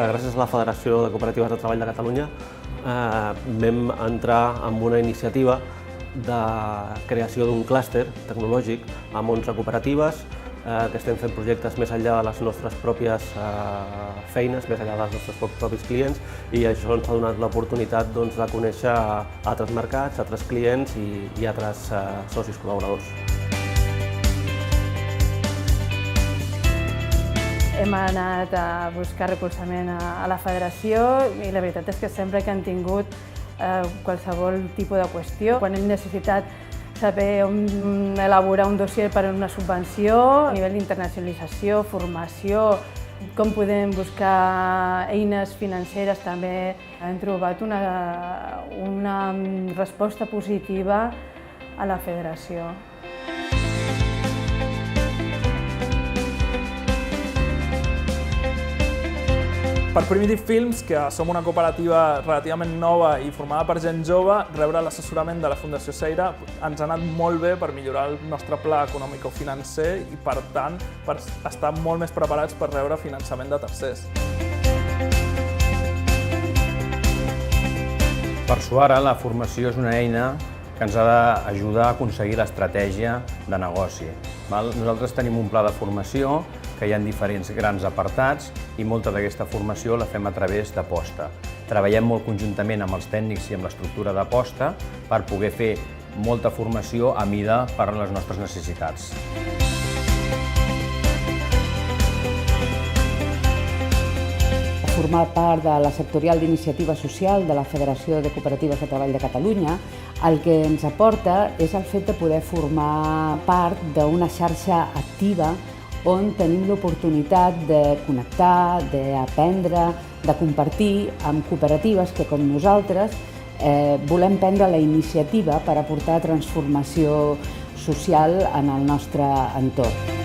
Gràcies a la Federació de Cooperatives de Treball de Catalunya vam entrar en una iniciativa de creació d'un clúster tecnològic amb 11 cooperatives que estem fent projectes més enllà de les nostres pròpies feines, més enllà dels nostres propis clients, i això ens ha donat l'oportunitat de conèixer altres mercats, altres clients i altres socis col·laboradors. Hem anat a buscar recolzament a la federació i la veritat és que sempre que han tingut qualsevol tipus de qüestió, quan hem necessitat saber on elaborar un dossier per a una subvenció, a nivell d'internacionalització, formació, com podem buscar eines financeres, també hem trobat una resposta positiva a la federació. Per Primitive Films, que som una cooperativa relativament nova i formada per gent jove, rebre l'assessorament de la Fundació Seira ens ha anat molt bé per millorar el nostre pla econòmic-financer i, per tant, per estar molt més preparats per rebre finançament de tercers. Per Suara, la formació és una eina que ens ha d'ajudar a aconseguir l'estratègia de negoci. Nosaltres tenim un pla de formació que hi ha diferents grans apartats i molta d'aquesta formació la fem a través d'aposta. Treballem molt conjuntament amb els tècnics i amb l'estructura d'aposta per poder fer molta formació a mida per a les nostres necessitats. Formar part de la sectorial d'iniciativa social de la Federació de Cooperatives de Treball de Catalunya, el que ens aporta és el fet de poder formar part d'una xarxa activa on tenim l'oportunitat de connectar, d'aprendre, de compartir amb cooperatives que, com nosaltres, volem prendre la iniciativa per aportar transformació social en el nostre entorn.